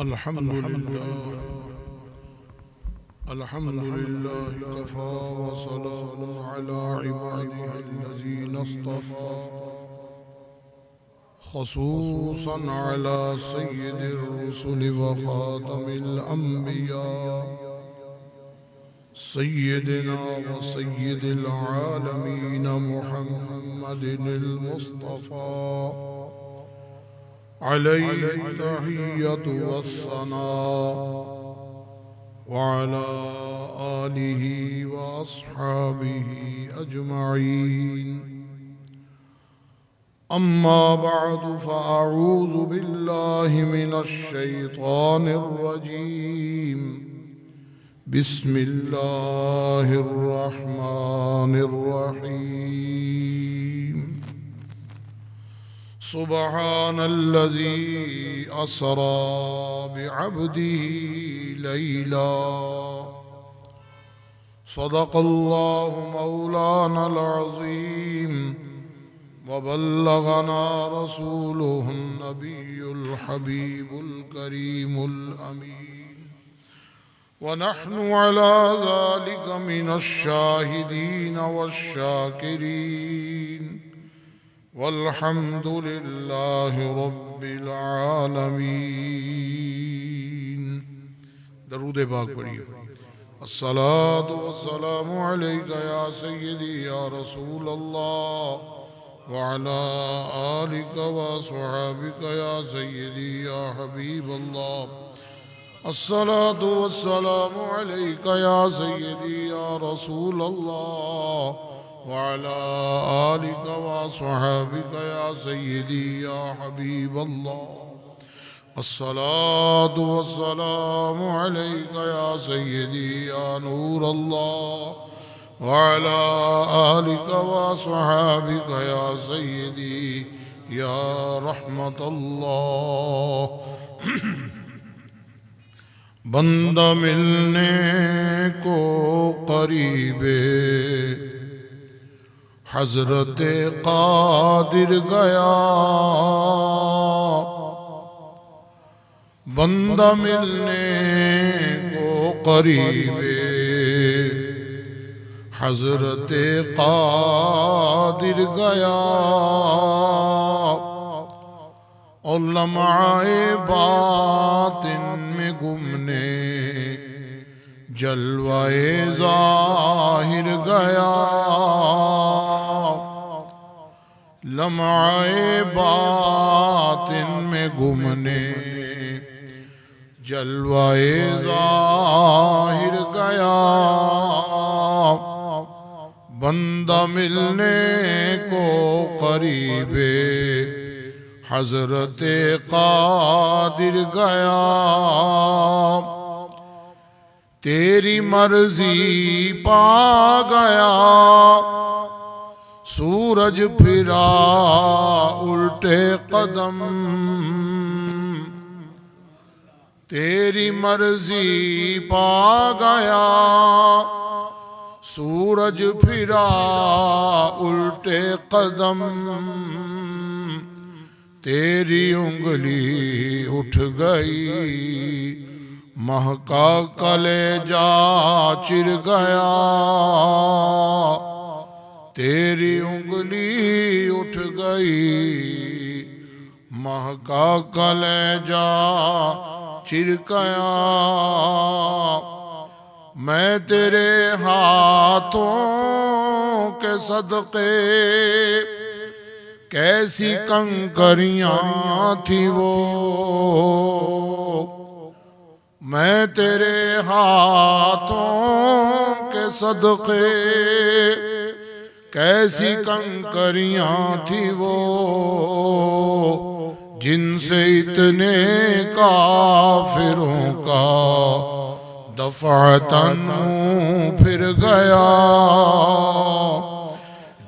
अल्हम्दुलिल्लाह कफ़ा व सलामुन अला इबादिही अल्लज़ीना इस्तफ़ा ख़ुसूसन अला सय्यिदिर रुसुलि व ख़ातमिल अंबिया सय्यिदिना व सय्यिदिल आलमीन मुहम्मदिनिल मुस्तफ़ा अलैहि तहिय्यतु वस्सलाम व अला आलिहि व अस्हाबिहि अजमईन। अम्मा बअद फ़अऊज़ु बिल्लाहि मिनश शैतानिर रजीम। बिस्मिल्लाहिर रहमानिर रहीम। सुब्हानल्लज़ी अस्रा बिअब्दिही लैला। सदक़ल्लाहु मौलानल अज़ीम व बल्लगना रसूलुहुन नबियुल हबीबुल करीमुल अमीन व नहनु अला ज़ालिका मिनश शाहिदीन वश्शाकिरीन वल्हम्दुलिल्लाहि रब्बिल आलमीन। दरूद पाक पढ़िए। अस्सलातु वस्सलामु अलैका या सय्यदी या रसूल अल्लाह व अला आलिका व अस्हाबिका या सय्यदी या हबीब अल्लाह। अस्सलातु वस्सलामु अलैका या सय्यदी या रसूल अल्लाह व अला आलिका व अस्हाबिका या सय्यदी या हबीब अल्लाह। अस्सलातु वस्सलामु अलैका या सय्यदी या नूर अल्लाह व अला आलिका व अस्हाबिका या सय्यदी या रहमत अल्लाह। बंदा मिलने को करीबे हज़रत क़ादिर गया। बंदा मिलने को करीबे हज़रत क़ादिर गया। और लम्हाए बातिन में गुमने जलवाए ज़ाहिर गया। लम्हाए बातिन में गुमने जलवाए ज़ाहिर गया। बंदा मिलने को करीबे हज़रत क़ादिर गया। तेरी मर्जी पा गया। सूरज फिरा उल्टे कदम। तेरी मर्जी पा गया। सूरज फिरा उल्टे कदम। तेरी उंगली उठ गई महका कलेजा चिर गया। तेरी उंगली उठ गई महका कलेजा चिर गया। मैं तेरे हाथों के सदक़े कैसी कंकरियां थी वो। मैं तेरे हाथों के सदक़े कैसी कंकरियां थी वो। जिनसे इतने काफिरों का दफ़अतन मुँह फिर गया।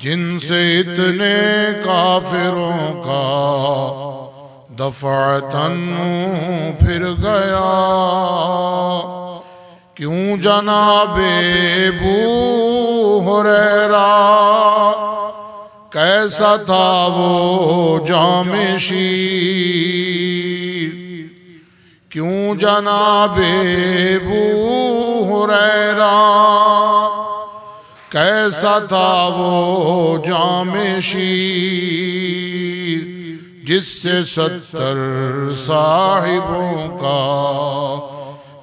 जिनसे इतने काफिरों का दफ़अतन मुँह फिर गया। क्यों जनाबे अबू हुरैरा कैसा था वो जामे शीर। क्यों जनाबे अबू हुरैरा, कैसा था वो जामे शीर जिससे 70 साहिबों का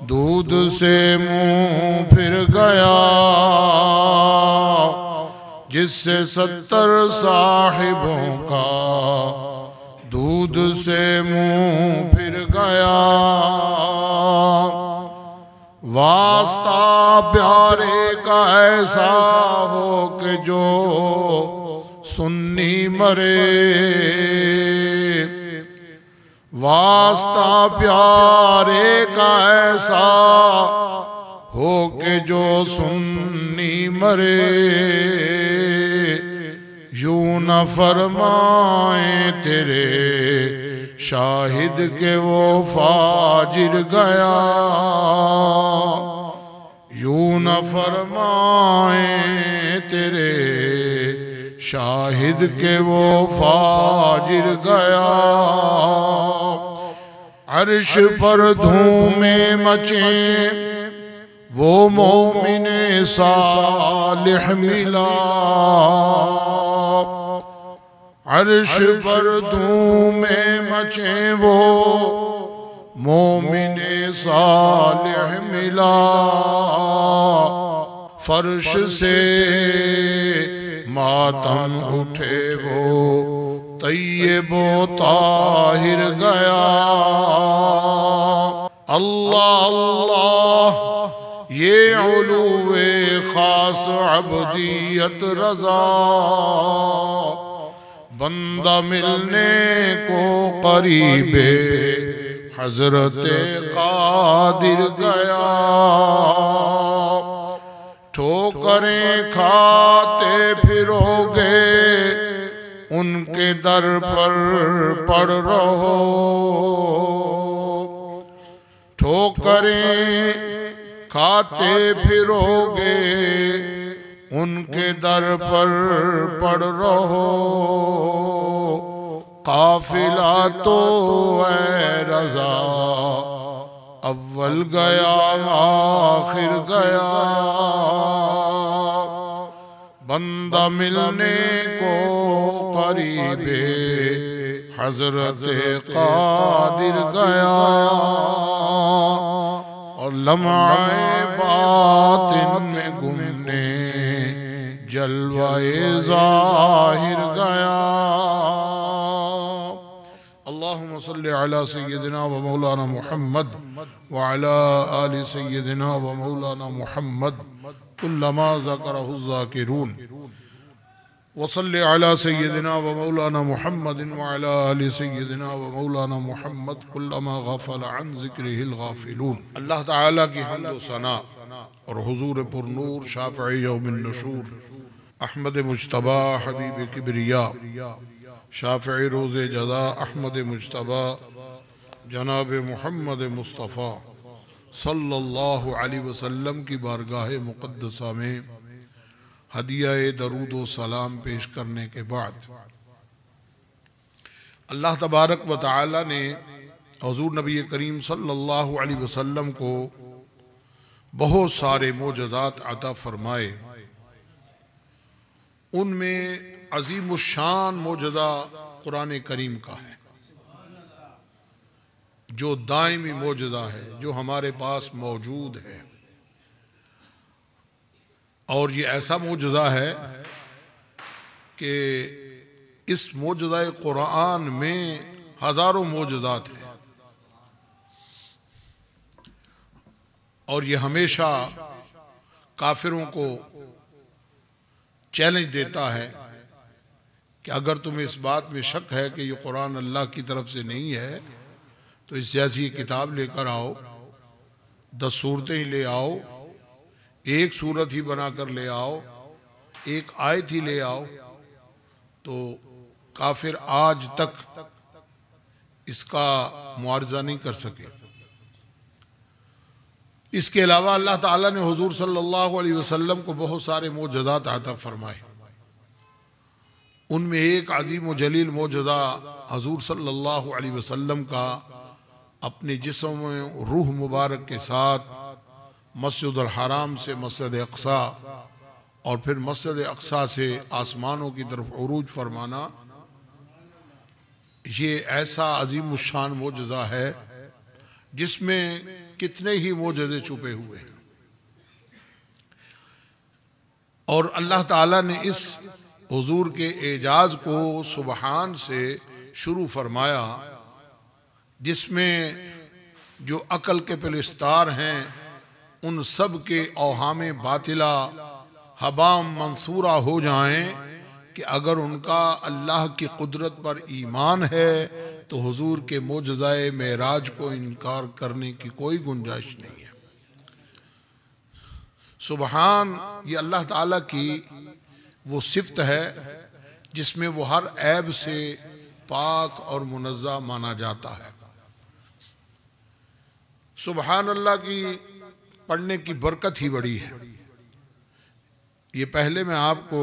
दूध से मुंह फिर गया, जिससे 70 साहिबों का दूध से मुंह फिर गया। वास्ता प्यारे का ऐसा हो कि जो सुन्नी मरे, वास्ता प्यारे का ऐसा हो के जो सुन्नी मरे। यूं न फरमाए तेरे शाहिद के वो फाजिर गया, यूं न फरमाए तेरे शाहिद के वो फाजिर गया। अर्श पर धूमें मचे वो मोमिने सालिह मिला, अर्श पर धूमें मचे वो मोमिने सालिह मिला। फर्श से मातम उठे वो तैयबो ताहिर गया। अल्लाह अल्लाह ये उलूवे खास अब्दियत रजा, बंदा मिलने को करीबे हजरते कादिर गया। ठोकरें खाते फिरोगे उनके दर पर पड़ रहो, ठोकरें खाते फिरोगे उनके दर पर पड़ रहो। काफिला तो है रजा अव्वल गया आखिर गया, बंदा मिलने को करीबे हजरते कादिर गया। और लम्हाए बातिन में गुमने जलवाए ज़ाहिर गया। अल्लाहुम्मा सल्लि अला सय्यिदिना व मौलाना मुहम्मद व अला आलि सय्यिदिना व मौलाना मुहम्मद कुल्लमा ज़करहु ज़ाकिरून। वसल्लि अला सय्यिदिना व मौलाना मुहम्मदिन व अला आलि सय्यिदिना व मौलाना मुहम्मद कुल्लमा गफल अन ज़िक्रिहिल गाफिलून। अल्लाह ताला की हम्द व सना और हुजूर पुरनूर शाफ़िई यौमिन नुशूर अहमद मुज्तबा हबीब किबरिया शाफ़िई रोज़े जज़ा अहमद मुज्तबा जनाब मुहम्मद मुस्तफ़ा सल्लल्लाहु अलैहि वसल्लम की बारगाह मुक़द्दसा में हदिया दरूद व सलाम पेश करने के बाद अल्लाह तबारक व तआला ने हुज़ूर नबी करीम सल्लल्लाहु अलैहि वसल्लम को बहुत सारे मोजज़ात अता फरमाए। उनमें अज़ीमुश्शान मोजज़ा कुरान करीम का है, जो दायमी मोजज़ा है, जो हमारे पास मौजूद है। और ये ऐसा मोजज़ा है कि इस मोजज़ा कुरान में हज़ारों मोजज़ात हैं और ये हमेशा काफिरों को चैलेंज देता है कि अगर तुम्हें इस बात में शक है कि ये कुरान अल्लाह की तरफ से नहीं है तो इस जैसी किताब लेकर आओ, 10 सूरतें ही ले आओ, एक सूरत ही बनाकर ले आओ, एक आयत ही ले आओ। तो काफिर आज तक इसका मुआरजा नहीं कर सके। इसके अलावा अल्लाह ताला ने हुजूर सल्लल्लाहु अलैहि वसल्लम को बहुत सारे मोजज़ात अता फरमाए। उनमें एक अजीम व जलील मोजज़ा हुजूर सल्लल्लाहु अलैहि वसल्लम का अपने जिस्म में रूह मुबारक के साथ मस्जिद अल हराम से मस्जिद अक्सा और फिर मस्जिद अक्सा से आसमानों की तरफ उरूज फरमाना, ये ऐसा अजीम शान मोजज़ा है जिसमें कितने ही मोजज़े छुपे हुए हैं। और अल्लाह ताला ने इस हुजूर के एजाज को सुबहान से शुरू फरमाया, जिसमें जो अकल के पिलस्तार हैं उन सब के औहामे बातिला हबाम मंसूरा हो जाएं कि अगर उनका अल्लाह की कुदरत पर ईमान है तो हुजूर के मोजज़ाए मेराज को इनकार करने की कोई गुंजाइश नहीं है। सुबहान ये अल्लाह ताला की वो सिफ्त है जिसमें वो हर ऐब से पाक और मुनज़्ज़ा माना जाता है। सुबहान अल्लाह की पढ़ने की बरकत ही बड़ी है। ये पहले मैं आपको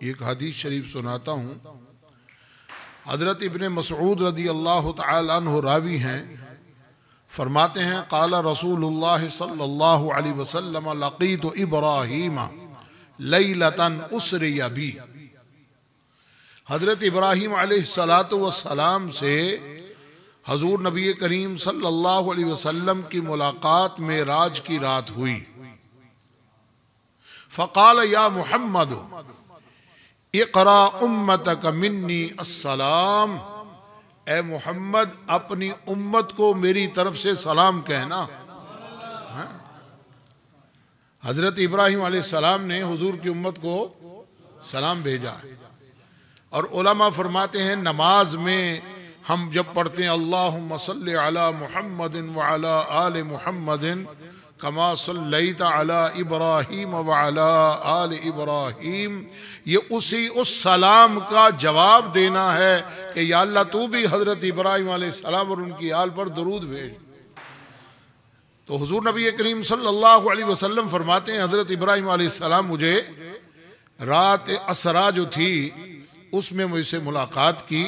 एक हदीस शरीफ सुनाता हूँ। हज़रत इब्ने मसऊद रदी अल्लाह तआला अन्हु रावी हैं, फरमाते हैं क़ाला रसूलुल्लाह सल्लल्लाहु अलैहि वसल्लम लक़ीतु इब्राहीम लैलतन उसरिया बी। हज़रत इब्राहीम अलैहिस्सलातु वस्सलाम से हजूर नबी करीम सल्लल्लाहु अलैहि वसल्लम की मुलाकात मेराज की रात हुई। फ़क़ाल या मुहम्मद इक़रा उम्मतक मिन्नी अस्सलाम, ए मोहम्मद अपनी उम्मत को मेरी तरफ से सलाम कहना। हजरत इब्राहीम अलैहिस्सलाम ने हुजूर की उम्मत को सलाम भेजा। और उलमा फरमाते हैं नमाज में हम जब पढ़ते हैं अल्लाहुम्मा सल्लि अला मुहम्मदिन व अला आले मुहम्मदिन कमा सल्लैता अला इब्राहीम व अला आले इब्राहीम, ये उस सलाम का जवाब देना है कि या अल्लाह तू भी हज़रत इब्राहीम अलैहिस्सलाम और उनकी आल पर दरूद भेज। तो हुजूर नबी करीम सल्लल्लाहु अलैहि वसल्लम फरमाते हैं हज़रत इब्राहीम अलैहिस्सलाम मुझे रात असरा जो थी उसमें मुझसे मुलाकात की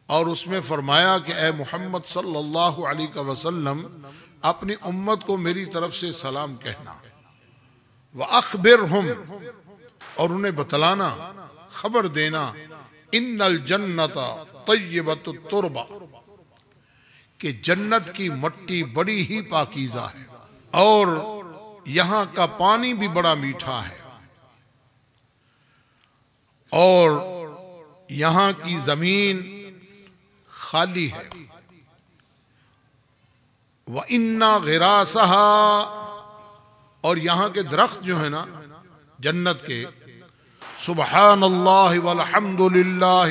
और उसमें फरमाया कि ए मोहम्मद सल्लल्लाहु अलैहि वसल्लम अपनी उम्मत को मेरी तरफ से सलाम कहना। व अखबिरहुम, और उन्हें बतलाना खबर देना, इन्नल जन्नता तय्यबतुत तुरबा, कि जन्नत की मट्टी बड़ी ही पाकीज़ा है और यहाँ का पानी भी बड़ा मीठा है और यहाँ की जमीन खाली है। व इन्ना गिरासहा, और यहाँ के दरख्त जो है ना जन्नत के, सुबहानल्लाह वल्हम्दुलिल्लाह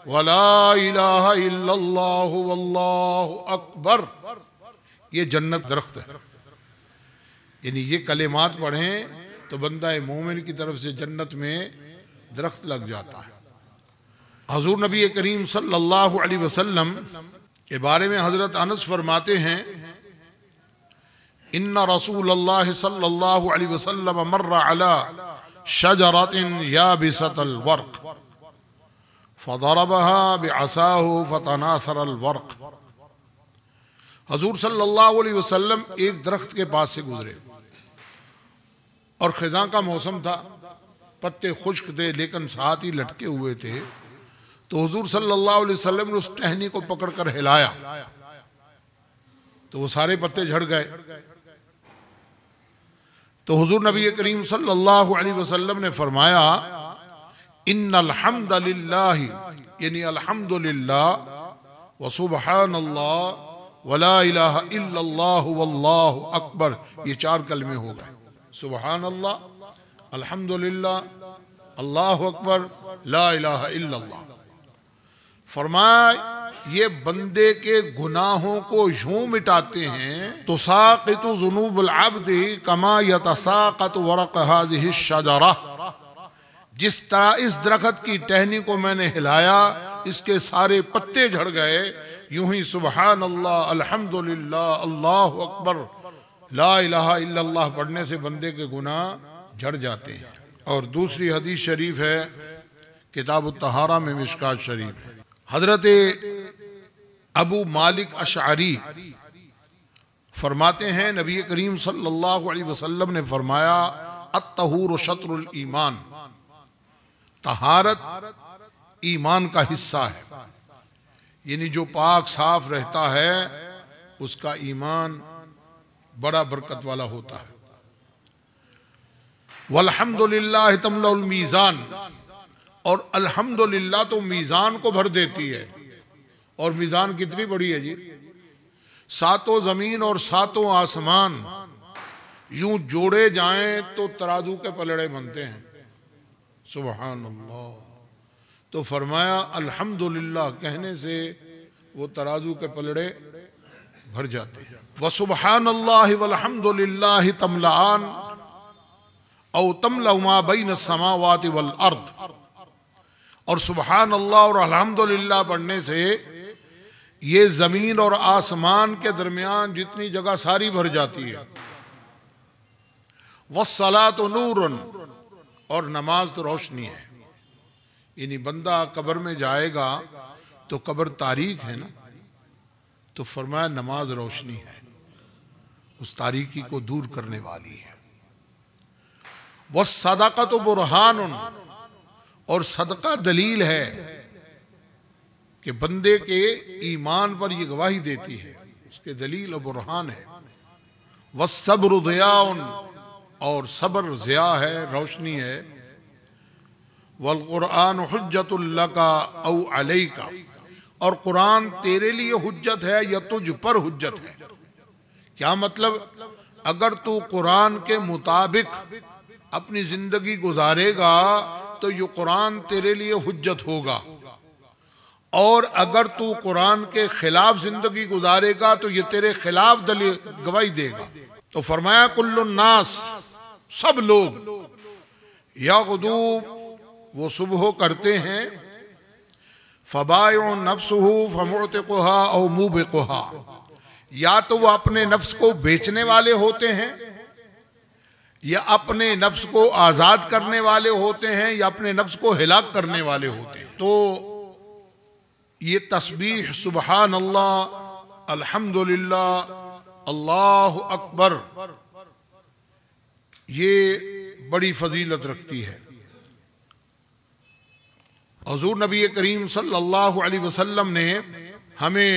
वला इलाहा इल्लल्लाह वल्लाहु अकबर, ये जन्नत दरख्त है। यानी ये कलेमात पढ़ें तो बंदा मोमिन की तरफ से जन्नत में दरख्त लग जाता है। हजूर नबी करीम सल्लल्लाहु अलैहि वसल्लम के बारे में हजरत अनस फरमाते हैं इन्ना रसूलल्लाह सल्लल्लाहु अलैहि वसल्लम मर्रा अला शजरतिन याबिसतल वर्क फदरबहा बिअसाहु फतनासरल वर्क। हजूर सल्लल्लाहु अलैहि वसल्लम एक दरख्त के पास से गुजरे और खिज़ां का मौसम था, पत्ते खुश्क थे लेकिन साथ ही लटके हुए थे। तो हुजूर सल्लल्लाहु अलैहि वसल्लम ने उस टहनी को पकड़कर हिलाया तो वो सारे पत्ते झड़ गए। तो हुजूर नबी करीम सल्लल्लाहु अलैहि वसल्लम ने फरमाया इन्नल हम्दलिल्लाह, यानी अल्हम्दुलिल्लाह व सुबहानल्लाह वला इलाहा इल्लल्लाह वल्लाहु अकबर, ये चार कलमे हो गए। सुबहानल्लाह, अल्हम्दुलिल्लाह, अल्लाहु अकबर, ला इलाहा इल्लल्लाह। फरमाया ये बंदे के गुनाहों को यूं मिटाते हैं तो साक़ितु ज़ुनूबुल अब्दी कमा यतसाक़तु वरक़ हाज़िहि शजरा, जिस तरह इस दरख्त की टहनी को मैंने हिलाया इसके सारे पत्ते झड़ गए, यूं ही सुबहान अल्लाह, अल्हम्दुलिल्लाह, अल्लाहु अकबर, ला इलाहा इल्लल्लाह पढ़ने से बंदे के गुनाह झड़ जाते हैं। और दूसरी हदीस शरीफ है किताब तहारा में, मिशकात शरीफ है, हजरत अबू मालिक अशअरी फरमाते हैं नबी करीम सल्लल्लाहु अलैहि वसल्लम ने फरमाया अत्तहूर शत्रुल ईमान, तहारत ईमान का हिस्सा है, यानी जो पाक साफ रहता है उसका ईमान बड़ा बरकत वाला होता है। वल्हम्दुलिल्लाह तमलउल मीज़ान, और अल्हम्दुलिल्लाह तो मीज़ान को भर देती है। और मीज़ान कितनी बड़ी है जी, सातों ज़मीन और सातों आसमान यूं जोड़े जाएं तो तराजू के पलड़े बनते हैं। सुभान अल्लाह। तो फरमाया अल्हम्दुलिल्लाह कहने से वो तराजू के पलड़े भर जाते हैं। व सुबहानल्लाहि वल्हम्दुलिल्लाहि तमलान औ तमलउ मा बैन समावाति वल अर्द, और सुबहान अल्लाह और अल्हम्दुलिल्लाह पढ़ने से ये जमीन और आसमान के दरमियान जितनी जगह सारी भर जाती है। वस्सलातु नूरुन, और नमाज तो रोशनी है। यानी बंदा कब्र में जाएगा तो कब्र तारीक है ना, तो फरमाया नमाज रोशनी है, उस तारीकी को दूर करने वाली है। वस्सदक़तु बुरहानुन, और सदका दलील है कि बंदे के ईमान पर यह गवाही देती है, उसके दलील और बुरहान है। वस्सब्रु ज़ियाउन, और सब्र ज़िया है, रोशनी है। वल कुरान हुज्जतुल लका औ अलैका, और कुरान तेरे लिए हुज्जत है या तुझ पर हुज्जत है। क्या मतलब, अगर तू कुरान के मुताबिक अपनी जिंदगी गुजारेगा तो ये कुरान तेरे लिए हुज्जत होगा, और अगर तू कुरान के खिलाफ जिंदगी गुजारेगा तो ये तेरे खिलाफ दलील गवाही देगा। तो फरमाया कुल्लुन नास, सब लोग यग़दू, वो सुबह करते हैं, फ़बायउ नफ्सुहु फ़मुअतिक़ुहा औ मुबिक़ुहा, या तो वह अपने नफ्स को बेचने वाले होते हैं, या अपने नफ्स को आज़ाद करने वाले होते हैं, या अपने नफ्स को हिलाक करने वाले होते हैं। तो ये तस्बीह सुबहान अल्लाह, अल्हम्दुलिल्लाह, अल्लाहु अकबर, ये बड़ी फजीलत रखती है। हुज़ूर नबी करीम सल्लल्लाहु अलैहि वसल्लम ने हमें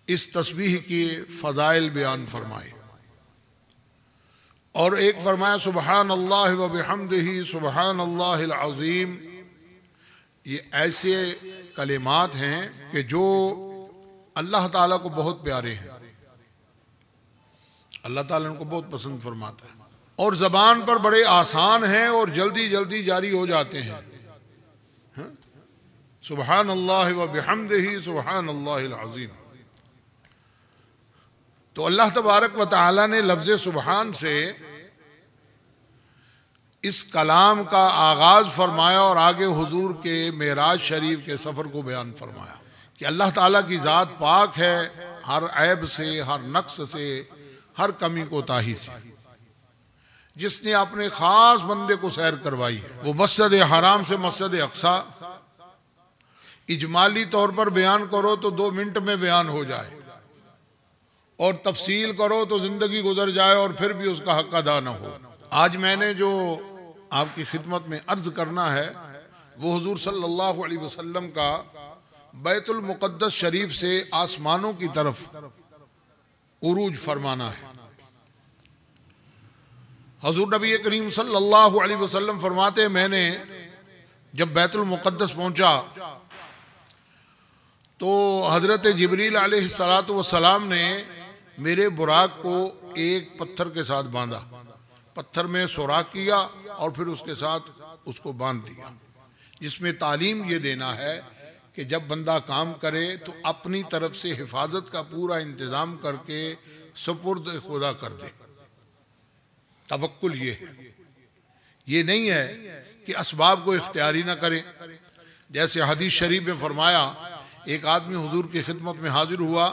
इस तस्बीह के फ़ज़ाइल बयान फरमाए, और एक फरमाया सुबहान अल्लाह व बिहम्दिही सुबहान अल्लाहिल अज़ीम। ये ऐसे कलिमात हैं कि जो अल्लाह ताला को बहुत प्यारे हैं, अल्लाह ताला उनको बहुत पसंद फरमाता है, और ज़बान पर बड़े आसान हैं और जल्दी जल्दी जारी हो जाते हैं। सुबहान अल्लाह व बिहम्दिही सुबहान अल्लाहिल अज़ीम। तो अल्लाह तबारक व तआला ने लफ्ज़ सुबहान से इस कलाम का आगाज़ फरमाया और आगे हुजूर के मेराज शरीफ के सफ़र को बयान फरमाया कि अल्लाह ताला की ज़ात पाक है हर ऐब से, हर नक्स से, हर कमी कोताही से। जिसने अपने ख़ास बंदे को सैर करवाई है, वो मस्जिद हराम से मस्जिद अक्सा इजमाली तौर पर बयान करो तो 2 मिनट में बयान हो जाए, और तफसील करो तो ज़िंदगी गुजर जाए और फिर भी उसका हक अदा न हो। आज मैंने जो आपकी खिदमत में अर्ज़ करना है वो हुजूर सल्लल्लाहु अलैहि वसल्लम का बैतुल मुक़द्दस शरीफ से आसमानों की तरफ उरूज फरमाना है। हुजूर नबी करीम सल्लल्लाहु अलैहि वसल्लम फरमाते हैं, मैंने जब बैतुल मुक़द्दस पहुंचा तो हज़रत जिब्रील अलैहिस्सलातु वस्सलाम ने मेरे बुराक को एक पत्थर के साथ बांधा, पत्थर में सुराख किया और फिर उसके साथ उसको बांध दिया, जिसमें तालीम ये देना है कि जब बंदा काम करे तो अपनी तरफ से हिफाजत का पूरा इंतज़ाम करके सुपुर्द खुदा कर दे। तवक्कुल ये है, ये नहीं है कि असबाब को इख्तियारी ना करे। जैसे हदीस शरीफ में फरमाया, एक आदमी हुजूर की खिदमत में हाजिर हुआ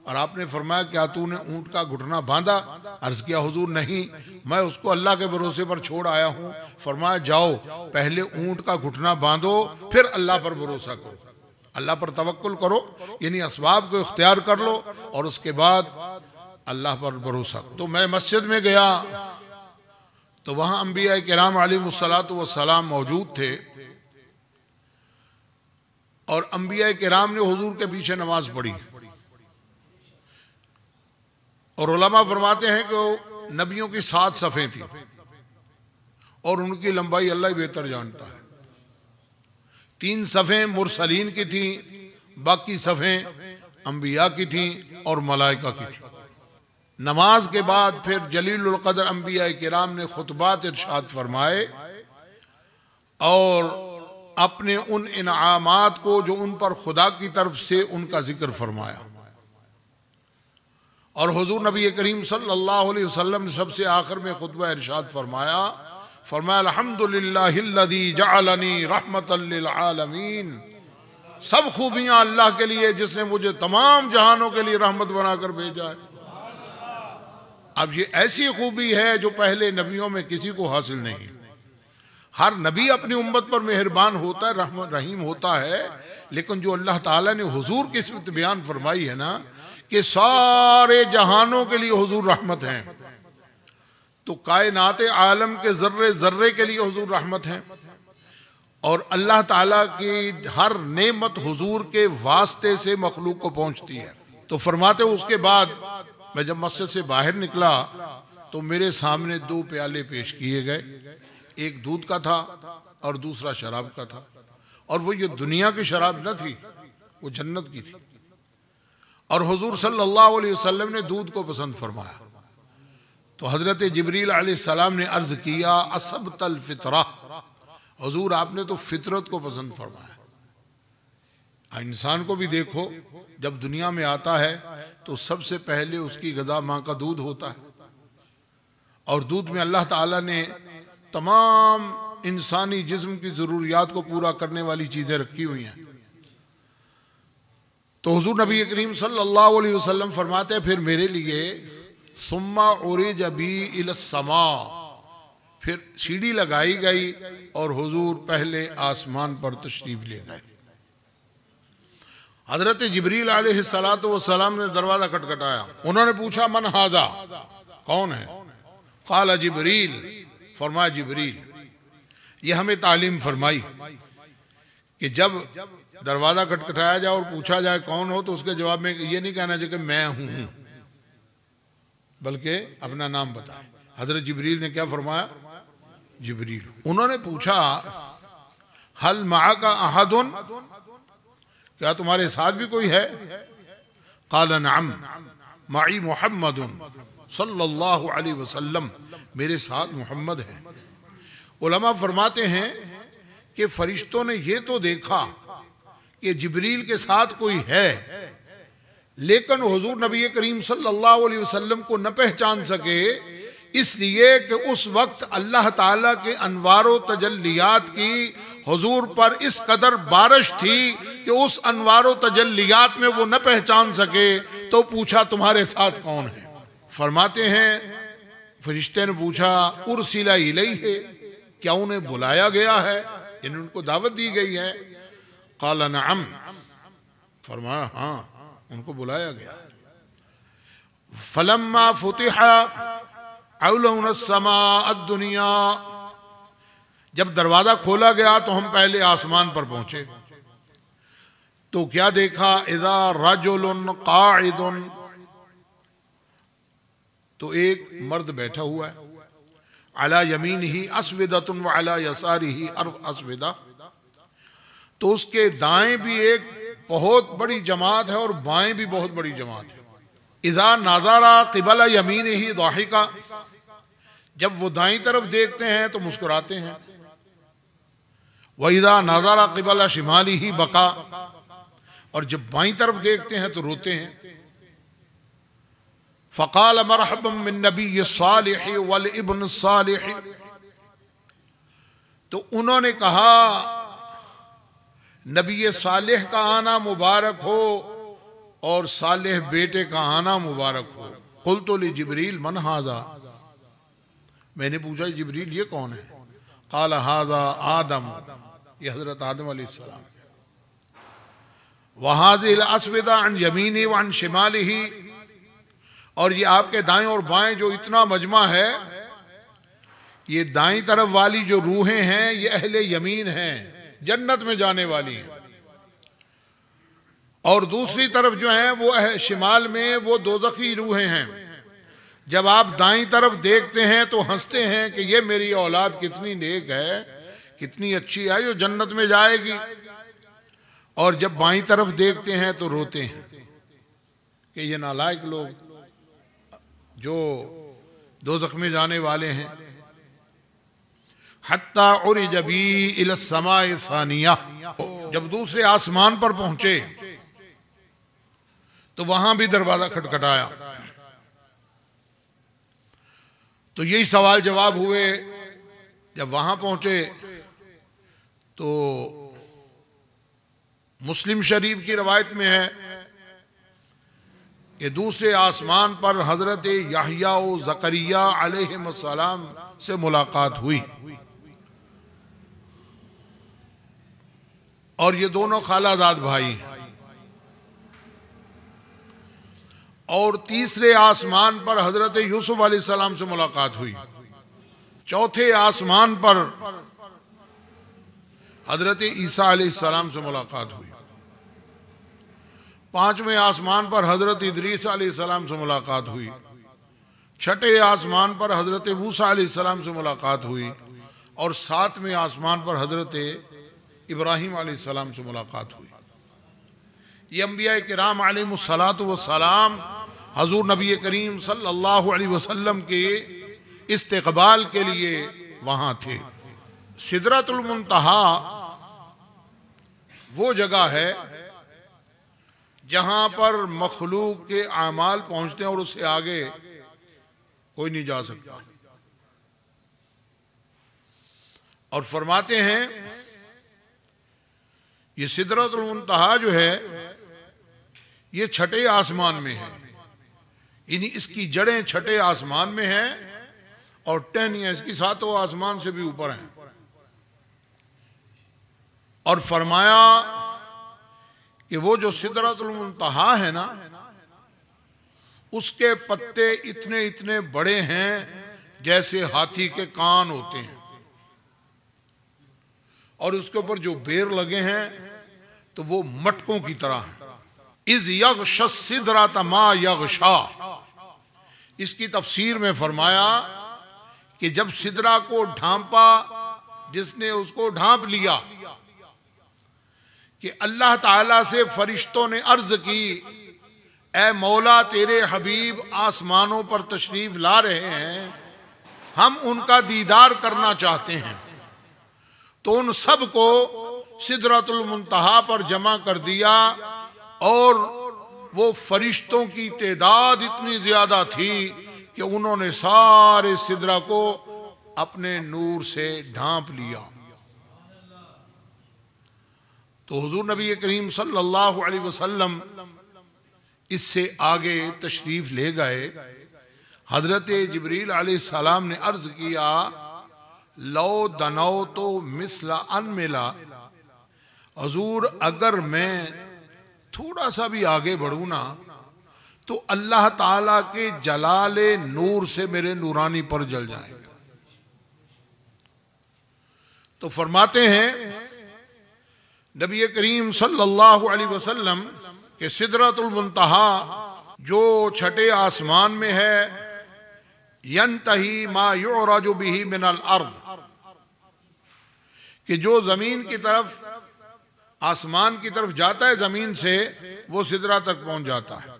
और आपने फरमाया क्या तूने ऊँट का घुटना बांधा? अर्ज़ किया हुजूर नहीं, मैं उसको अल्लाह के भरोसे पर छोड़ आया हूँ। फरमाया जाओ पहले ऊँट का घुटना बांधो फिर अल्लाह पर भरोसा करो। अल्लाह पर तवक्कुल करो, यानी असबाब को इख्तियार कर लो और उसके बाद अल्लाह पर भरोसा करो। तो मैं मस्जिद में गया तो वहां अंबिया किराम अलैहिमुस्सलातु वस्सलाम मौजूद थे और अंबिया किराम ने हुजूर के पीछे नमाज पढ़ी। और उलमा फरमाते हैं कि नबियों की 7 सफ़ें थी और उनकी लंबाई अल्लाह ही बेहतर जानता है। 3 सफ़ें मुरसलीन की थी, बाकी सफ़ें अंबिया की थी और मलाइका की थी। नमाज के बाद फिर जलीलुल क़द्र अंबिया किराम ने खुतबात इरशाद फरमाए और अपने उन इनामात को जो उन पर खुदा की तरफ से उनका जिक्र फरमाया। और हुजूर नबी करीम सल्लल्लाहु अलैहि वसल्लम ने सबसे आखिर में खुतबा इरशाद फरमाया अल्हम्दुलिल्लाहिल्लज़ी जअलनी रहमतल लिल आलमीन। सब खूबियां अल्लाह के लिए जिसने मुझे तमाम जहानों के लिए रहमत बनाकर भेजा है। अब ये ऐसी खूबी है जो पहले नबियों में किसी को हासिल नहीं। हर नबी अपनी उम्मत पर मेहरबान होता है, रहमत रहीम होता है, लेकिन जो अल्लाह ताला ने हुजूर की सिफत बयान फरमाई है ना कि सारे जहानों के लिए हुजूर रहमत हैं, तो कायनात आलम के जर्रे जर्रे के लिए हुजूर रहमत हैं। और अल्लाह ताला की हर नेमत हुजूर के वास्ते से मखलूक को पहुंचती है। तो फरमाते उसके बाद मैं जब मस्जिद से बाहर निकला तो मेरे सामने 2 प्याले पेश किए गए, एक दूध का था और दूसरा शराब का था। और वो ये दुनिया की शराब न थी, वो जन्नत की थी। और हुजूर सल्लल्लाहु अलैहि वसल्लम ने दूध को पसंद फरमाया। तो हजरत जिब्रील अलैहिस्सलाम ने अर्ज किया असबतल फितरा, हुजूर आपने तो फितरत को पसंद फरमाया। इंसान को भी देखो, जब दुनिया में आता है तो सबसे पहले उसकी ग़िज़ा माँ का दूध होता है और दूध में अल्लाह ताला ने तमाम इंसानी जिस्म की ज़रूरियात को पूरा करने वाली चीज़ें रखी हुई हैं। तो हुजूर नबी करीम सल्लल्लाहु अलैहि वसल्लम फरमाते हैं फिर मेरे लिए सुम्मा उरिज बी इलस समा, फिर सीढ़ी लगाई गई और हुजूर पहले आसमान पर तशरीफ ले गए। हजरत जिब्रील अलैहिस्सलातु वस्सलाम ने दरवाजा खटखटाया। उन्होंने पूछा मन हाजा, कौन है? क़ाला जिब्रील, फरमाया जिब्रील। ये हमें तालीम फरमाई कि जब दरवाजा खटखटाया जाए और पूछा जाए कौन हो तो उसके जवाब में ये नहीं कहना चाहिए कि मैं हूं, बल्कि अपना नाम बताए। हजरत जिब्रील ने क्या फरमाया? जिब्रील। उन्होंने पूछा हल माका अहदुन, क्या तुम्हारे साथ भी कोई है? क़ाला नअम माई मुहम्मदुन सल्लल्लाहु अलैहि वसल्लम, मेरे साथ मोहम्मद है। उलमा फरमाते हैं कि फरिश्तों ने ये तो देखा कि जिब्रील के साथ कोई है, लेकिन हुजूर नबी करीम सल्लल्लाहु अलैहि वसल्लम को न पहचान सके, इसलिए कि उस वक्त अल्लाह ताला के अनवारो तजल्लियात की हुजूर पर इस कदर बारिश थी कि उस अनवारो तजल्लियात में वो न पहचान सके। तो पूछा तुम्हारे साथ कौन है? फरमाते हैं फरिश्ते ने पूछा उर्सिला इलैहि, क्या उन्हें बुलाया गया है, यानी उनको दावत दी गई है? क़ाला नअम, फरमाया हाँ उनको बुलाया गया। फलम्मा फुतिहा अवलौनस समा अद्दुनिया, जब दरवाजा खोला गया तो हम पहले आसमान पर पहुंचे तो क्या देखा? इज़ा रजुलुन क़ाइदुन, तो एक मर्द बैठा हुआ है, अला यमीनिही अस्विदतुन व अला यसारिही अस्विदा, तो उसके दाएं भी एक बहुत बड़ी जमात है और बाएं भी बहुत बड़ी जमात है। इज़ा नाज़रा क़िबला यमीनिही दाहिका, जब वो दाईं तरफ देखते हैं तो मुस्कुराते हैं। वइज़ा नाज़रा क़िबला शिमालिही बका, और जब बाईं तरफ देखते हैं तो रोते हैं। फ़क़ाल मरहबन मिन नबी सालिह वल इब्न सालिह, तो उन्होंने कहा नबी सालिह का आना मुबारक हो और सालिह बेटे का आना मुबारक हो। क़ुल्तु लि जिब्रील मन हाज़ा, मैंने पूछा जिब्रील ये कौन है? क़ाल हाज़ा आदम, ये हज़रत आदम अलैहिस्सलाम। वहाज़िल अस्विदा अन यमीनी व अन शिमालिही, और ये आपके दाएं और बाएं जो इतना मजमा है, ये दाईं तरफ वाली जो रूहें हैं ये अहले यमीन हैं, जन्नत में जाने वाली हैं, और दूसरी तरफ जो है वो शिमाल में वो दोज़खी रूहें हैं। जब आप दाईं तरफ देखते हैं तो हंसते हैं कि ये मेरी औलाद कितनी नेक है, कितनी अच्छी है, जो जन्नत में जाएगी, और जब बाईं तरफ देखते हैं तो रोते हैं कि ये नालायक लोग जो दोज़ख में जाने वाले हैं। हत्ता उरिज बी इला समाए सानिया, जब दूसरे आसमान पर पहुंचे तो वहां भी दरवाजा खटखटाया, तो यही सवाल जवाब हुए। जब वहां पहुंचे तो मुस्लिम शरीफ की रवायत में है कि दूसरे आसमान पर हजरत याहिया व ज़करिया अलैहिस्सलाम से मुलाकात हुई, और ये दोनों खालाजाद भाई हैं। और तीसरे आसमान पर हजरत यूसुफ अलैहिस्सलाम से मुलाकात हुई। चौथे आसमान पर हजरत ईसा अलैहिस्सलाम से मुलाकात हुई। पांचवें आसमान पर हजरत इदरीस अलैहिस्सलाम से मुलाकात हुई। छठे आसमान पर हजरत मूसा अलैहिस्सलाम से मुलाकात हुई, और सातवें आसमान पर हजरत इब्राहिम अलैहिस्सलाम से मुलाकात हुई। ये अंबिया किराम अलैहिमुस्सलातु वस्सलाम हजूर नबी करीम सल्लल्लाहु अलैहि वसल्लम के इस्तिक़बाल के लिए वहां थे। सिदरतुल मुंतहा वो जगह है जहां पर मखलूक के आमाल पहुंचते हैं और उससे आगे कोई नहीं जा सकता। और फरमाते हैं ये सिदरतुल मुंतहा जो है ये छठे आसमान में है, यानी इसकी जड़ें छठे आसमान में हैं और टहनियां इसकी सातों आसमान से भी ऊपर हैं। और फरमाया कि वो जो सिदरतुल मुंतहा है ना, उसके पत्ते इतने इतने बड़े हैं जैसे हाथी के कान होते हैं, और उसके ऊपर जो बेर लगे हैं तो वो मटकों की तरह हैं। इज़ यग़शा सिदरत मा यग़शा, इसकी तफसीर में फरमाया कि जब सिदरा को ढांपा, जिसने उसको ढांप लिया, कि अल्लाह ताला से फरिश्तों ने अर्ज की, ए मौला तेरे हबीब आसमानों पर तशरीफ ला रहे हैं, हम उनका दीदार करना चाहते हैं। तो उन सब को सिदरतुल मुंतहा पर जमा कर दिया, और वो फरिश्तों की तादाद इतनी ज्यादा थी कि उन्होंने सारे सिदरा को अपने नूर से ढांप लिया। तो हुजूर नबी करीम सल्लल्लाहु अलैहि वसल्लम इससे आगे तशरीफ ले गए। हजरत जिब्रील अलैहिस्सलाम ने अर्ज किया, लो दनौ तो मिसला अन मिला, हुजूर अगर मैं थोड़ा सा भी आगे बढ़ूं ना तो अल्लाह ताला के जलाले नूर से मेरे नूरानी पर जल जाएगा। तो फरमाते हैं नबी करीम सल्लल्लाहु अलैहि वसल्लम के सिदरतुल मुंतहा जो छठे आसमान में है, यंतही मा युराजु बिही मिनल अर्द, कि जो जमीन की तरफ आसमान की तरफ जाता है जमीन से, वो सिदरा तक पहुंच जाता है।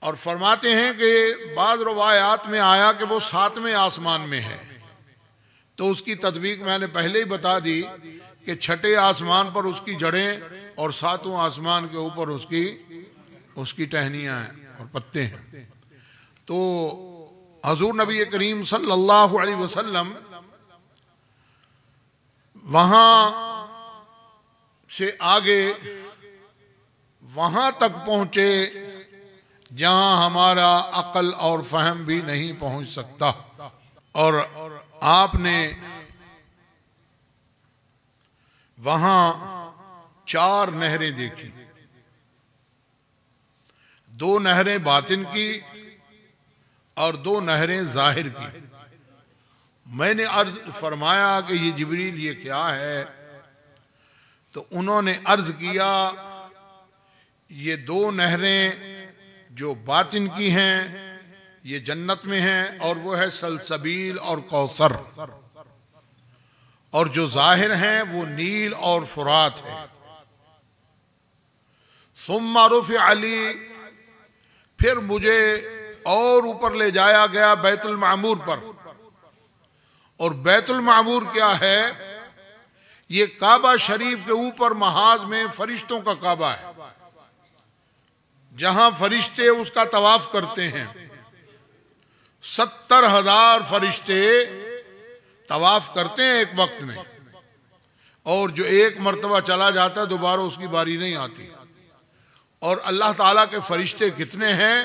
और फरमाते हैं कि बाद रवायात में आया कि वो सातवें आसमान में है, तो उसकी तदबीक मैंने पहले ही बता दी कि छठे आसमान पर उसकी जड़ें और सातवें आसमान के ऊपर उसकी टहनियां हैं और पत्ते हैं। तो हजूर नबी करीम सल्लल्लाहु अलैहि वसल्लम वहां से आगे वहां तक पहुंचे जहां हमारा अक्ल और फहम भी नहीं पहुंच सकता। और आपने वहां 4 नहरें देखी, 2 नहरें बातिन की और 2 नहरें जाहिर की। मैंने अर्ज फरमाया कि ये जिब्रील ये क्या है? तो उन्होंने अर्ज किया ये 2 नहरें जो बातिन की हैं ये जन्नत में हैं, और वो है सलसबील और कौसर, और जो जाहिर हैं वो नील और फुरात है। सुम्मा रुफ़िअ अली, फिर मुझे और ऊपर ले जाया गया बैतुल मामूर पर। और बैतुल मामूर क्या है? ये काबा शरीफ के ऊपर महाज में फरिश्तों का काबा है, जहां फरिश्ते उसका तवाफ करते हैं। 70,000 फरिश्ते तवाफ करते हैं एक वक्त में, और जो एक मर्तबा चला जाता है दोबारा उसकी बारी नहीं आती। और अल्लाह ताला के फरिश्ते कितने हैं?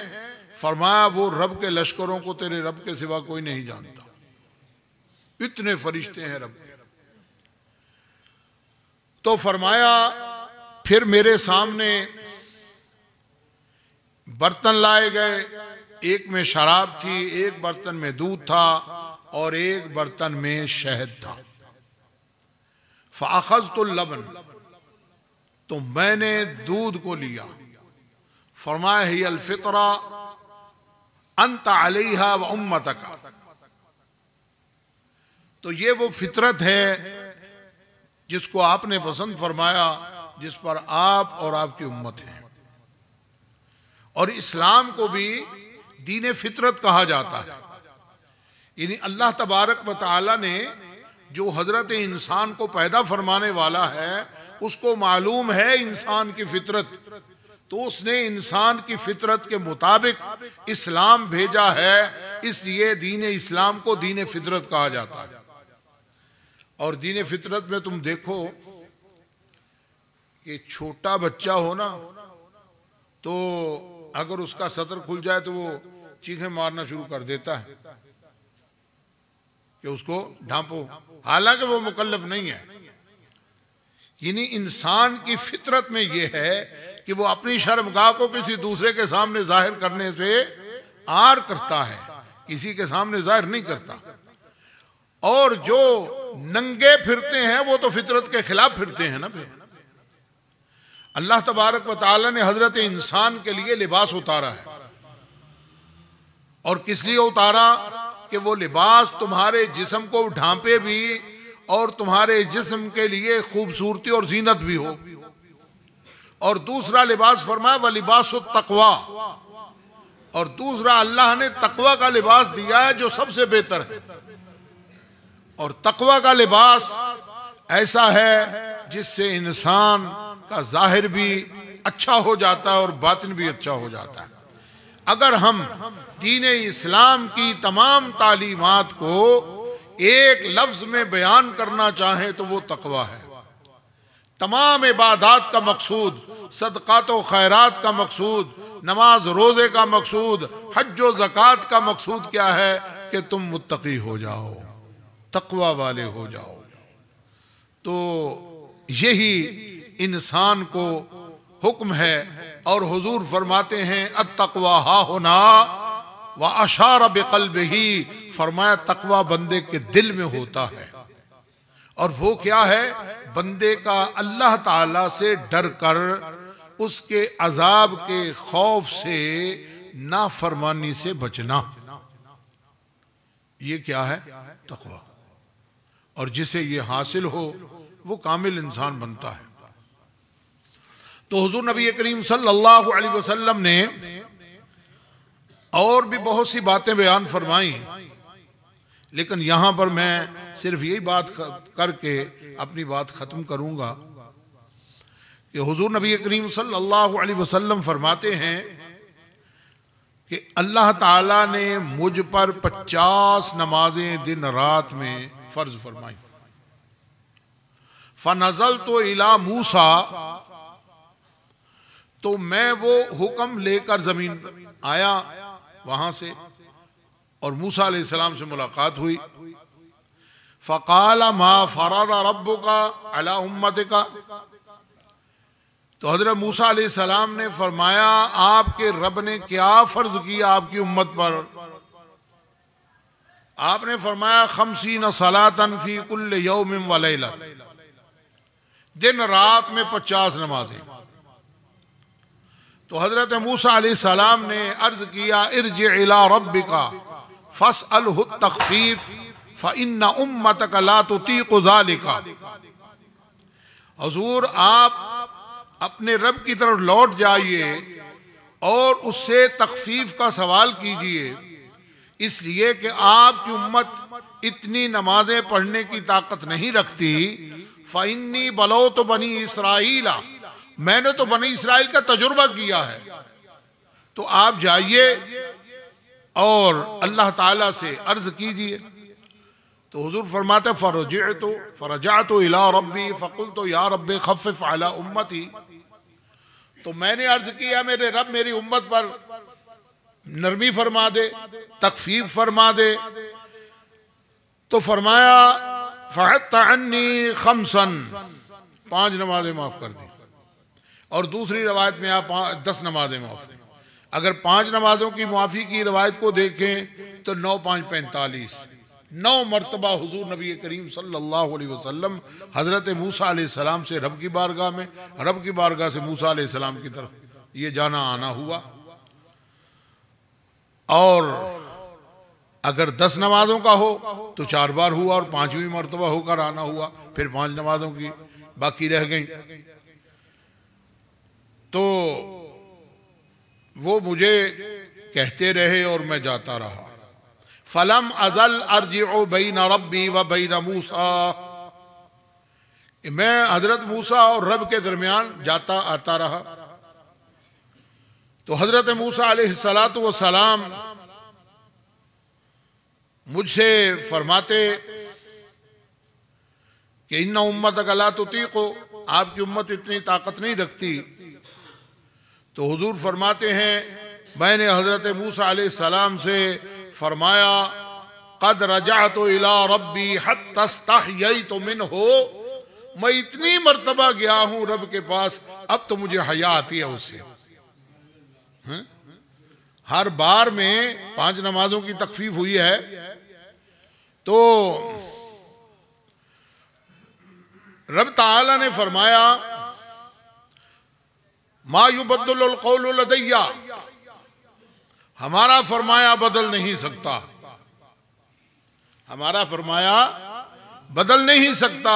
फरमाया वो रब के लश्करों को तेरे रब के सिवा कोई नहीं जानता, इतने फरिश्ते हैं रब के। तो फरमाया फिर मेरे सामने बर्तन लाए गए, एक में शराब थी, एक बर्तन में दूध था और एक बर्तन में शहद था। फ़अख़ज़्तुल लबन, तो मैंने दूध को लिया। फरमाया हियल फ़ितरा अंत अलैहा व उम्मतका, तो ये वो फितरत है जिसको आपने पसंद फरमाया, जिस पर आप और आपकी उम्मत है। और इस्लाम को भी दीन फितरत कहा जाता है, यानी अल्लाह तबारक व तआला ने जो हजरत इंसान को पैदा फरमाने वाला है उसको मालूम है इंसान की फितरत, तो उसने इंसान की फितरत के मुताबिक इस्लाम भेजा है, इसलिए दीन इस्लाम को दीन फितरत कहा जाता है। और दीन फितरत में तुम देखो कि छोटा बच्चा हो ना, तो अगर उसका सतर खुल जाए तो वो चीखें मारना शुरू कर देता है कि उसको ढांपो, हालांकि वो मुकल्लफ नहीं है। यानी इंसान की फितरत में ये है कि वो अपनी शर्मगाह को किसी दूसरे के सामने जाहिर करने से आर करता है, किसी के सामने जाहिर नहीं करता। और जो नंगे फिरते हैं वो तो फितरत के खिलाफ फिरते हैं ना। फिर अल्लाह तबारक व तआला ने हजरत इंसान के लिए लिबास उतारा है, और किस लिए उतारा? कि वो लिबास तुम्हारे जिस्म को ढांपे भी और तुम्हारे जिस्म के लिए खूबसूरती और जीनत भी हो। और दूसरा लिबास फरमाया व लिबासुत तक़वा, और दूसरा अल्लाह ने तक़वा का लिबास दिया है जो सबसे बेहतर है। और तक़वा का लिबास ऐसा है जिससे इंसान का जाहिर भी अच्छा हो जाता है और बातिन भी अच्छा हो जाता है। अगर हम दीन इस्लाम की तमाम तालीमात को एक लफ्ज में बयान करना चाहें तो वो तक़वा है। तमाम इबादात का मकसूद, सदक़ात व खैरात का मकसूद, नमाज रोज़े का मकसूद, हज व ज़कात का मकसूद क्या है? कि तुम मुत्तकी हो जाओ, तक़वा वाले हो जाओ। तो यही इंसान को हुक्म है। और हुजूर फरमाते हैं अत्तक़वा हाहुना व अशार बिक़ल्बिही, फरमाया तक़वा बंदे के दिल में होता है। और वो क्या है? बंदे का अल्लाह ताला से डर कर उसके अजाब के खौफ से नाफरमानी से बचना, ये क्या है? तक़वा। और जिसे ये हासिल हो वो कामिल इंसान बनता है। तो हुजूर नबी करीम सल्लल्लाहु अलैहि वसल्लम ने और भी बहुत सी बातें बयान फरमाई, लेकिन यहां पर मैं सिर्फ यही बात करके अपनी बात खत्म करूंगा कि हुजूर नबी करीम सल्लल्लाहु अलैहि वसल्लम फरमाते हैं कि अल्लाह ताला ने मुझ पर 50 नमाजें दिन रात में फर्ज फरमाई। फनज़ल तो इला मूसा, तो मैं वो हुक्म लेकर जमीन पर आया वहां से, और मूसा अलैहिस्सलाम से मुलाकात हुई। फ़क़ाल मा फ़रज़ रब्बुका अला उम्मतिका, तो हजरत मूसा अलैहिस्सलाम ने फरमाया आपके रब ने क्या फर्ज किया आपकी उम्मत पर? आपने फरमाया 50 सलातन फी कुल्ल यौमिन व लैला, दिन रात में 50 नमाजें। तो हजरत मूसा अलैहिस्सलाम ने अर्ज किया इरजि इला रब्बिका फस्अलहु तखफीफ फइन्न उम्मतक ला तुतीकु ज़ालिका। हुजूर आप अपने रब की तरफ लौट जाइए और उससे तखफीफ का सवाल कीजिए, इसलिए कि आपकी उम्मत इतनी नमाजें पढ़ने की ताकत नहीं रखती। फ़इन्नी बलो तो बनी इसराइला, मैंने तो बनी इसराइल का तजुर्बा किया है। तो आप जाइए और अल्लाह ताला से अर्ज कीजिए। तो हुजूर फरमाते फरजअतु इला रब्बी फकुलतु या रब्बी खफ़िफ़ अला उम्मती। तो मैंने अर्ज किया मेरे रब मेरी उम्मत पर नरमी फरमा दे, तखफीफ फरमा दे। तो फरमाया फ़अत अन्नी खमसन, 5 नमाजें माफ़ कर दी। और दूसरी रवायत में आप 10 नमाजें माफ़ करें। अगर 5 नमाजों की माफ़ी की रवायत को देखें तो 9 5 45, 9 मरतबा हुजूर नबी करीम सल्लल्लाहु अलैहि वसल्लम हज़रत मूसा अलैहिस्सलाम से रब की बारगाह में, रब की बारगाह से मूसा अलैहिस्सलाम की तरफ ये जाना आना हुआ। और अगर 10 नमाजों का हो तो 4 बार हुआ और 5वीं मरतबा होकर आना हुआ, फिर 5 नमाजों की बाकी रह गई। तो वो मुझे कहते रहे और मैं जाता रहा। फलम अजल अर्जिउ बैन रब्बी व बैन मूसा, मैं हजरत मूसा और रब के दरमियान जाता आता रहा। तो हजरत मूसा अलैहिस्सलातु वस्सलाम मुझसे फरमाते कि इन्ना उम्मतक ला तुतीक़ु, आपकी उम्मत इतनी ताकत नहीं रखती। तो हुजूर फरमाते हैं मैंने हजरत मूसा अलैहिस्सलाम से फरमाया क़द रजअतु इला रब्बी हत्ता इस्तहयैतु मिन्हु, मैं इतनी मर्तबा गया हूं रब के पास, अब तो मुझे हया आती है उससे। हर बार में 5 नमाजों की तखफीफ हुई है। तो रब ताला ने फरमाया मा युबद्दलुल क़ौलु लदैया, हमारा फरमाया बदल नहीं सकता, हमारा फरमाया बदल नहीं सकता।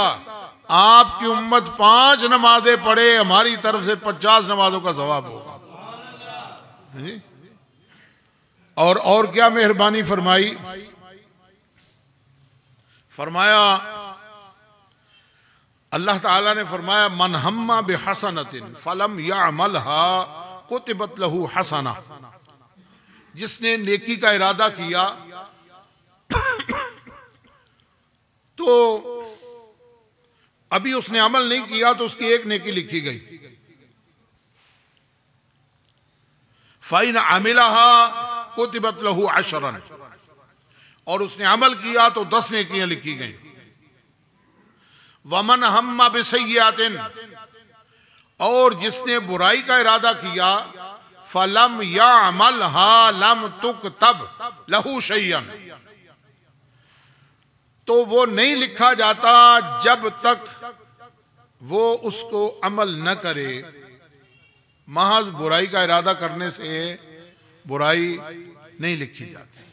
आपकी उम्मत 5 नमाजें पढ़े, हमारी तरफ से 50 नमाजों का सवाब होगा। और क्या मेहरबानी फरमाई, फरमाया अल्लाह ताला ने फरमाया मन हम्मा बिहसनतिन फलम यअमलहा कुतिबत लहू हसना, जिसने नेकी का इरादा किया तो अभी उसने अमल नहीं किया तो उसकी एक नेकी लिखी गई। फ़इन अमिलहा कुतिबत लहू अशरन, और उसने अमल किया तो 10 नेकियां लिखी गई। वमन हम्मा बिसय्यतिन, और जिसने बुराई का इरादा किया फलम यअमलहा लम तुकतब लहू शय्यन, तो वो नहीं लिखा जाता जब तक वो उसको अमल न करे। महज बुराई का इरादा करने से बुराई नहीं लिखी जाती।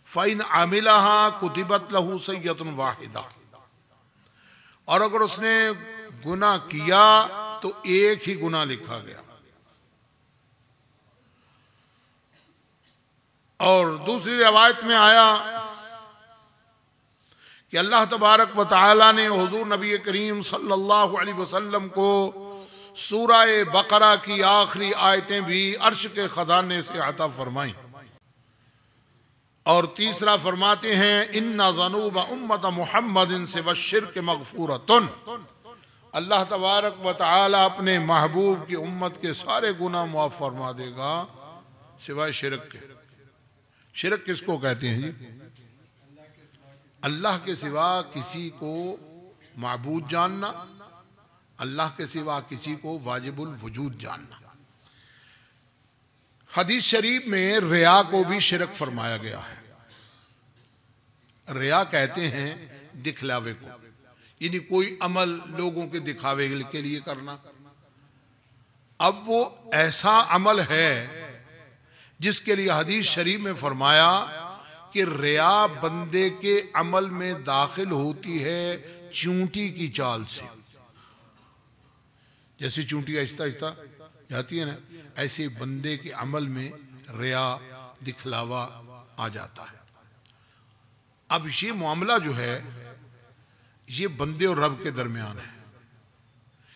फ़इन आमिलहा कुतिबत लहू सय्यतुन वाहिदा, और अगर उसने गुनाह किया तो एक ही गुनाह लिखा गया। और दूसरी रवायत में आया कि अल्लाह तबारक व तआला ने हुजूर नबी करीम सल्लल्लाहु अलैहि वसल्लम को सूरह बकरा की आखिरी आयतें भी अर्श के खजाने से अता फरमाई। और तीसरा फरमाते हैं इन्ना ज़नूब उम्मत मुहम्मदिन से वशिर्क मगफूरतुन, अल्लाह तबारक व तआला अपने महबूब की उम्मत के सारे गुनाह माफ फरमा देगा सिवाय शिरक के। शिरक किसको कहते हैं जी? अल्लाह के सिवा किसी को माबूद जानना, अल्लाह के सिवा किसी को वाजिबुल वजूद जानना। हदीस शरीफ में रिया को भी शिरक फरमाया गया है। रिया कहते हैं दिखलावे को, यानी कोई अमल लोगों के दिखावे के लिए करना। अब वो ऐसा अमल है जिसके लिए हदीस शरीफ में फरमाया कि रिया बंदे के अमल में दाखिल होती है चूंटी की चाल से। जैसे चूंटी आहिस्ता आहिस्ता जाती है ना, ऐसे बंदे के अमल में रिया दिखलावा आ जाता है। अब ये मामला जो है ये बंदे और रब के दरमियान है,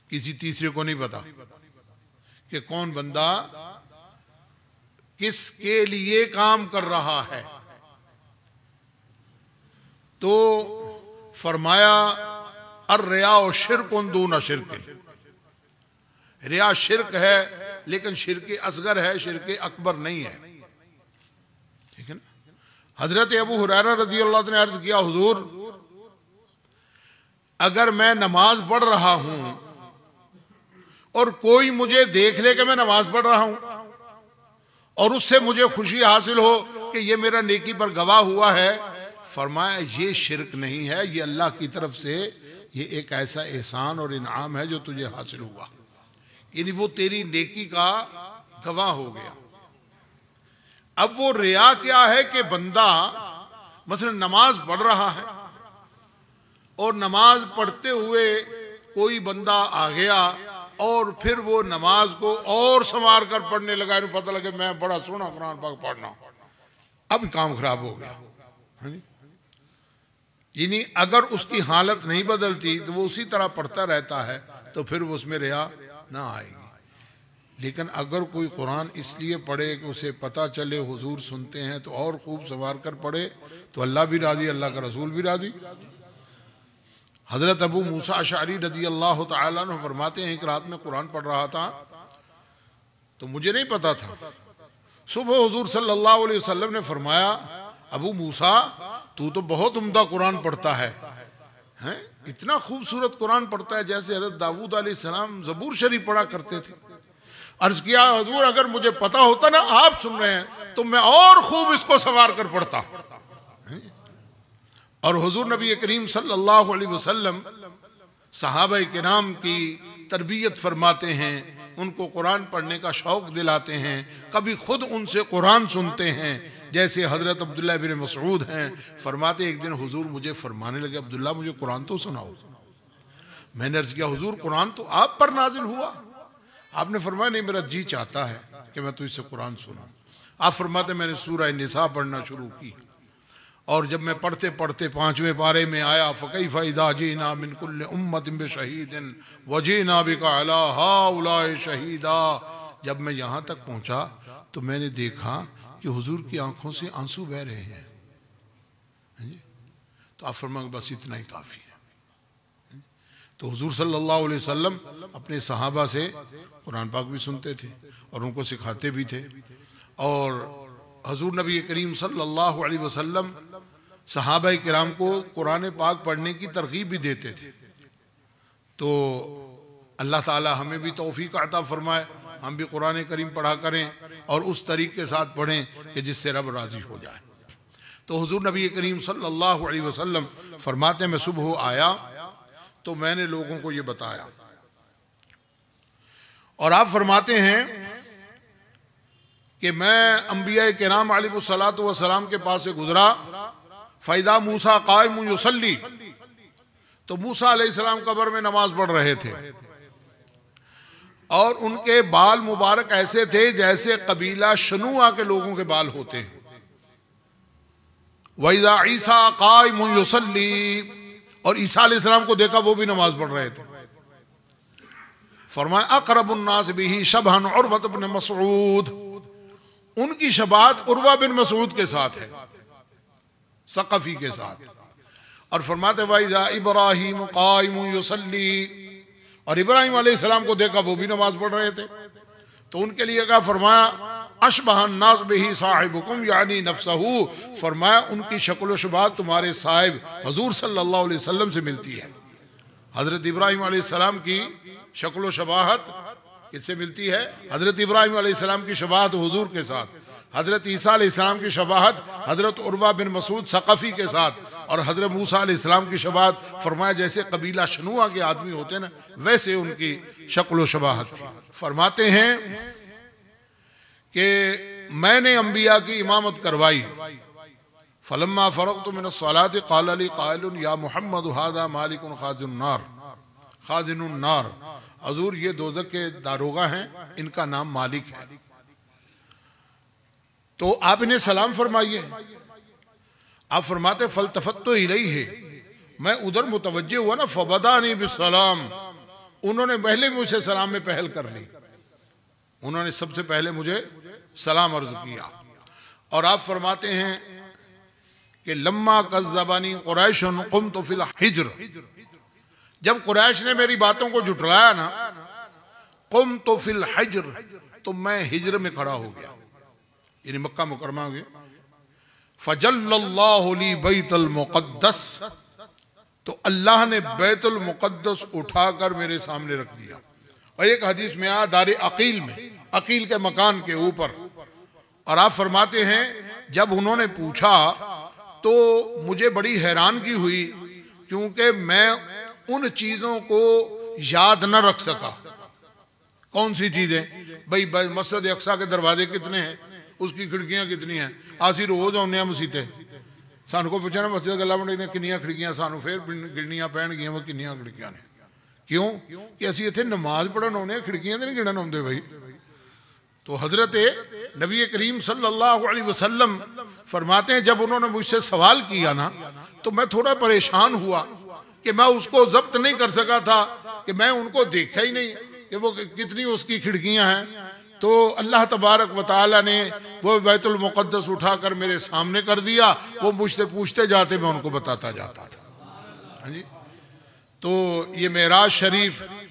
किसी तीसरे को नहीं पता कि कौन बंदा किसके लिए काम कर रहा है। तो फरमाया अर्रिया शिरकुन दूना शिरक, रिया शिरक है लेकिन शिरक असगर है, शिरक अकबर नहीं है। ठीक है ना। हजरत अबू हुरैरा रज़ी अल्लाह ने अर्ज किया, हुजूर अगर मैं नमाज पढ़ रहा हूं और कोई मुझे देख ले कि मैं नमाज पढ़ रहा हूं और उससे मुझे खुशी हासिल हो कि ये मेरा नेकी पर गवाह हुआ है, फरमाया ये शिरक नहीं है, ये अल्लाह की तरफ से ये एक ऐसा एहसान और इनाम है जो तुझे हासिल हुआ, यानी वो तेरी नेकी का गवाह हो गया। अब वो रिया क्या है कि बंदा मसलन नमाज पढ़ रहा है और नमाज पढ़ते हुए कोई बंदा आ गया और फिर वो नमाज को और संवार कर पढ़ने लगा, इन्हें पता लगे मैं बड़ा सोना कुरान पाक पढ़ना, अब काम खराब हो गया। यानी अगर उसकी हालत नहीं बदलती तो वो उसी तरह पढ़ता रहता है तो फिर वो उसमें रिया ना आएगी। लेकिन अगर कोई कुरान इसलिए पढ़े कि उसे पता चले हुजूर सुनते हैं तो और खूब संवार कर पढ़े तो अल्लाह भी राजी, अल्लाह का रसूल भी राजी। हजरत अबू मूसा अशअरी रज़ी अल्लाह तआला अन्हु फरमाते हैं कि रात में कुरान पढ़ रहा था तो मुझे नहीं पता था। सुबह हुजूर सल्लल्लाहु अलैहि वसल्लम ने फरमाया, अबू मूसा तू तो बहुत उम्दा कुरान पढ़ता है, हैं? इतना खूबसूरत कुरान पढ़ता है जैसे हज़रत दाऊद अलैहिस्सलाम ज़बूर शरीफ पढ़ा करते थे। अर्ज किया, हुजूर अगर मुझे पता होता ना आप सुन रहे हैं तो मैं और खूब इसको संवार कर पढ़ता। और हुजूर नबी करीम सल्लल्लाहु अलैहि वसल्लम सहाबाए किराम की तरबियत फरमाते हैं, उनको कुरान पढ़ने का शौक़ दिलाते हैं, कभी खुद उनसे कुरान सुनते हैं। जैसे हज़रत अब्दुल्लाह बिन मसऊद हैं, फरमाते एक दिन हुजूर मुझे फरमाने लगे, अब्दुल्लाह मुझे कुरान तो सुनाओ। मैंने अर्ज़ किया, हुजूर कुरान तो आप पर नाजिल हुआ। आपने फरमाया, नहीं मेरा जी चाहता है कि मैं तुझसे कुरान सुनाऊं। आप फरमाते मैंने सूरह निसा पढ़ना शुरू की और जब मैं पढ़ते पढ़ते 5वें पारे में आया, फ़कैफ़ इज़ा जीना मिन कुल्लि उम्मतिन बिशहीदिन वजीना बिका अला हाउलाए शहीदा। जब मैं यहाँ तक पहुँचा तो मैंने देखा कि हुजूर की आंखों से आंसू बह रहे हैं। तो आप फरमाएंगे बस इतना ही काफ़ी है। तो हुजूर सल्लल्लाहु अलैहि वसल्लम अपने सहाबा से कुरान पाक भी सुनते थे और उनको सिखाते भी थे। और हुजूर नबी करीम सल्लल्लाहु अलैहि वसल्लम सहाबाए किराम को कुरान पाक पढ़ने की तरगीब भी देते थे। तो अल्लाह ताला हमें भी तौफीक अता फरमाए, हम भी कुरान करीम पढ़ा करें और उस तरीके के साथ पढ़ें कि जिससे रब राज़ी हो जाए। तो हुजूर नबी करीम सल्लल्लाहु अलैहि वसल्लम फरमाते, मैं सुबह आया तो मैंने लोगों को ये बताया और आप फरमाते हैं कि मैं अंबिया किराम अलैहिस्सलातु वस्सलाम के पास से गुजरा, फ़ैदा मूसा क़ाइमुन युसल्ली, तो मूसा अलैहिस्सलाम कब्र में नमाज पढ़ रहे थे और उनके बाल मुबारक ऐसे थे जैसे कबीला शनुआ के लोगों के बाल होते हैं। वइज़ा ईसा क़ाइमुन युसल्ली, और ईसा अलैहिस्सलाम को देखा वो भी नमाज पढ़ रहे थे। फरमाया अक़रबुन नास बिही शबहन उर्वत बिन मसऊद, उनकी शबात उर्वा बिन मसऊद के साथ है, सक़फ़ी के साथ। और फरमाते वइज़ा इब्राहीम क़ाइमुन युसल्ली, और इब्राहीम अलैहिस्सलाम को देखा वो भी नमाज पढ़ रहे थे। तो उनके लिए कहा, फरमाया अशबहन नास बिही साहिबुकुम यानी नफ्सहू, फरमाया उनकी शक्ल व शुबात तुम्हारे साहिब हुजूर सल्लल्लाहु अलैहि वसल्लम से मिलती है। हज़रत इब्राहीम अलैहिस्सलाम की शक्ल व शबाहत किससे मिलती है? हज़रत इब्राहीम अलैहिस्सलाम की शबाहत हुजूर के साथ, हज़रत ईसा अलैहिस्सलाम की शबाहत हज़रत उर्वा बिन मसूद सक़फ़ी के साथ, और हज़रत मूसा अलैहिस्सलाम की शबाहत फरमाया जैसे कबीला शनुआ के आदमी होते ना वैसे उनकी शक्ल व शबाहत थी। फरमाते हैं कि मैंने अंबिया की इमामत करवाई, फलम्मा फ़रग़्तु मिनस सलाति क़ाल ली क़ाइलुन या मुहम्मद हाज़ा मालिकुन ख़ाज़िनुन नार, हजूर ये दोज़ख के दारोगा हैं, इनका नाम मालिक है, तो आप इन्हें सलाम फरमाइए। आप फरमाते फ़ल्तफ़त्तु इलैहि, मैं उधर मुतवज्जे हुआ ना, फ़बदानी बिस्सलाम, उन्होंने पहले मुझसे सलाम में पहल कर ली, उन्होंने सबसे पहले मुझे सलाम अर्ज़ किया। और आप फरमाते हैं कि लम्मा कज़्ज़बानी क़ुरैशुन क़ुम्तु फ़िल हिज्र, जब कुरैश ने मेरी बातों को जुटलाया ना, क़ुम्तु फ़िल हिज्र, तो मैं हिज्र में खड़ा हो गया, यानी मक्का मुकरमा में। फ़जल्लल्लाहु ली बैतुल मुक़द्दस, तो अल्लाह ने बैतुल मुक़द्दस उठाकर मेरे सामने रख दिया। और एक हदीस में आया दारे अकील में, अकील के मकान के ऊपर। और आप फरमाते हैं जब उन्होंने पूछा तो मुझे बड़ी हैरानगी हुई, क्योंकि मैं उन चीज़ों को याद न रख सका। कौन सी चीज़ें? भाई मस्जिद अक्सा के दरवाजे कितने हैं, उसकी खिड़कियां कितनी हैं, आसी रोज़ आने मसीते सानू को पूछा ना मस्जिद गला मंडी ने किनियां खिड़कियां, सानू फिर गिननियां पैण गियां वो किनियां खिड़कियां ने। क्यों कि असी इत्थे नमाज पढ़न आने, खिड़कियां तो नहीं गिनन आउंदे भाई। तो हजरत नबी करीम सल्लल्लाहु अलैहि वसल्लम फरमाते हैं जब उन्होंने मुझसे सवाल किया ना, तो मैं थोड़ा परेशान हुआ कि मैं उसको जब्त नहीं कर सका था, कि मैं उनको देखा ही नहीं कि वो कितनी उसकी खिड़कियां हैं। तो अल्लाह तबारक व तआला ने वो बैतुल मुक़द्दस उठाकर मेरे सामने कर दिया, वो मुझसे पूछते जाते मैं उनको बताता जाता था। हाँ जी, तो ये मेराज शरीफ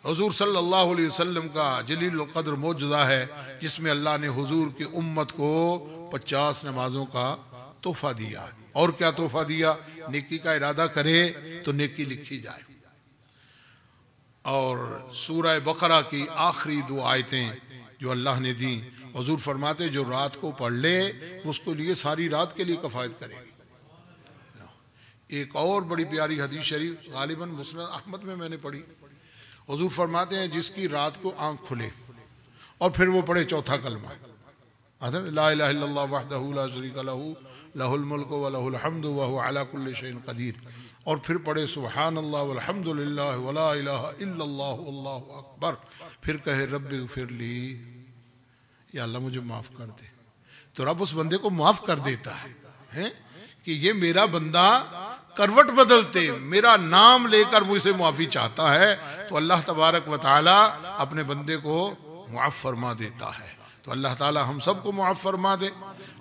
हुजूर सल्लल्लाहु अलैहि वसल्लम का जलील क़द्र मौजज़ा है, जिसमें अल्लाह ने हुजूर की उम्मत को 50 नमाजों का तोहफ़ा दिया। और क्या तोहफ़ा दिया? नेकी का इरादा करे तो नेकी लिखी जाए। और सूरह बकरा की आखिरी 2 आयतें जो अल्लाह ने दी, हुजूर फरमाते जो रात को पढ़ ले उसको लिए सारी रात के लिए कफ़ायत करेगी। एक और बड़ी प्यारी हदीस शरीफ गालिबन मुस्नद अहमद में मैंने पढ़ी, हुजूर फरमाते हैं जिसकी रात को आँख खुले और फिर वो पढ़े चौथा कलमा ला इलाहा इल्लल्लाह वहदहू ला शरीका लहू लहुल मुल्कु व लहुल हम्दु व हुवा अला कुल्लि शैइन क़दीर, और फिर पढ़े सुबहानल्लाह वल्हम्दुलिल्लाह व ला इलाहा इल्लल्लाह अल्लाहु अकबर, फिर कहे रब्बि ग़फ़िरली, या अल्लाह मुझे माफ़ कर दे, तो रब उस बंदे को माफ़ कर देता है कि ये मेरा बंदा करवट बदलते मेरा नाम लेकर मुझसे माफ़ी चाहता है, तो अल्लाह तबारक व तआला अपने बंदे को मुआफ़ फरमा देता है। तो अल्लाह ताला हम सबको मुआफ़ फरमा दे,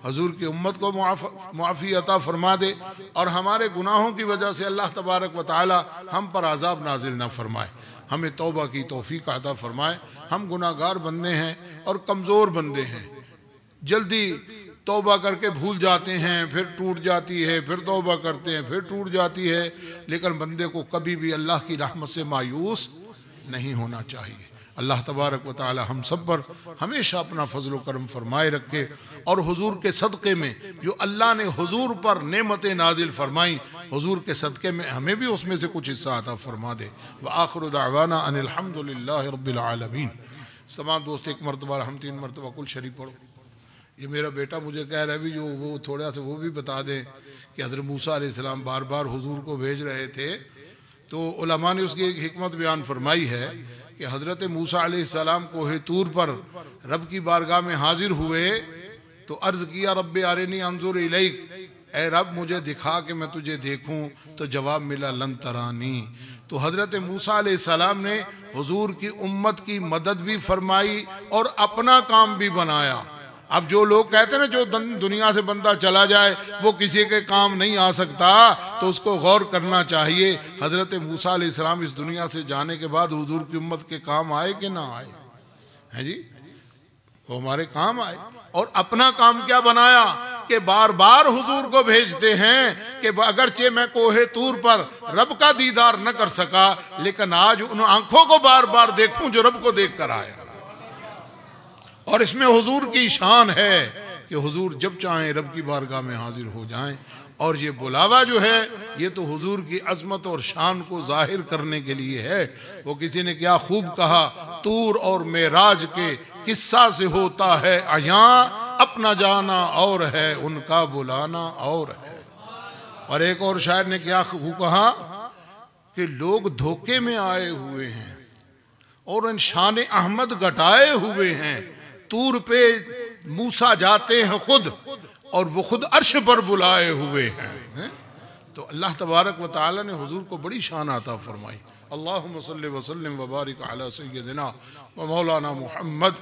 हजूर की उम्मत को मुआफ़ी अता फरमा दे, और हमारे गुनाहों की वजह से अल्लाह तबारक व तआला हम पर अज़ाब नाजिल न फरमाए, हमें तौबा की तौफ़ीक़ अता फरमाए। हम गुनाहगार बंदे हैं और कमज़ोर बंदे हैं, जल्दी तौबा करके भूल जाते हैं, फिर टूट जाती है, फिर तौबा करते हैं फिर टूट जाती है। लेकिन बंदे को कभी भी अल्लाह की रहमत से मायूस नहीं होना चाहिए। अल्लाह तबारक व तआला हम सब पर हमेशा अपना फजल करम फरमाए रखे, और हुजूर के सदक़े में जो अल्लाह ने हुजूर पर नेमतें नाजिल फरमाई, हुजूर के सदक़े में हमें भी उसमें से कुछ हिस्सा अता फरमा दे। व आखिरु दावाना अनिल हम्दुलिल्लाहि रब्बिल आलमीन। तमाम दोस्त एक मरतबा हम 3 मरतबा कुल शरीफ पढ़ो। ये मेरा बेटा मुझे कह रहा है भी जो वो थोड़ा सा वो भी बता दें कि हज़रत मूसा अलैहिस्सलाम बार बार हुजूर को भेज रहे थे, तो उलमा ने उसकी एक हिकमत बयान फरमाई है कि हज़रत मूसा अलैहिस्सलाम कोहे तूर पर रब की बारगाह में हाजिर हुए तो अर्ज़ किया रब्बि अरिनी अंजुर इलैक, ए रब मुझे दिखा कि मैं तुझे देखूं, तो जवाब मिला लन तरानी। तो हज़रत मूसा अलैहिस्सलाम ने हुजूर की उम्मत की मदद भी फरमाई और अपना काम भी बनाया। अब जो लोग कहते हैं ना जो दुनिया से बंदा चला जाए वो किसी के काम नहीं आ सकता, तो उसको गौर करना चाहिए हज़रत मूसा अलैहिस्सलाम इस दुनिया से जाने के बाद हुजूर की उम्मत के काम आए कि ना आए? हैं जी, वो हमारे काम आए। और अपना काम क्या बनाया कि बार बार हुजूर को भेजते हैं कि अगरचे मैं कोहे तूर पर रब का दीदार न कर सका, लेकिन आज उन आंखों को बार बार देखूं जो रब को देख कर आया। और इसमें हुजूर की शान है कि हुजूर जब चाहें रब की बारगाह में हाजिर हो जाएं। और ये बुलावा जो है ये तो हुजूर की अजमत और शान को जाहिर करने के लिए है। वो किसी ने क्या खूब कहा, तूर और मेराज के किस्सा से होता है अयां, अपना जाना और है उनका बुलाना और है। और एक और शायर ने क्या खूब कहा कि लोग धोखे में आए हुए हैं और इन शान अहमद घटाए हुए हैं। तूर पे मूसा जाते हैं खुद और वो खुद अर्श पर बुलाए हुए हैं। तो अल्लाह तबारक व तआला ने हुजूर को बड़ी शान अता फरमाई। अल्लाहुम्मा सल्लि व सल्लिम व बारिक अला सय्यदिना व मौलाना मुहम्मद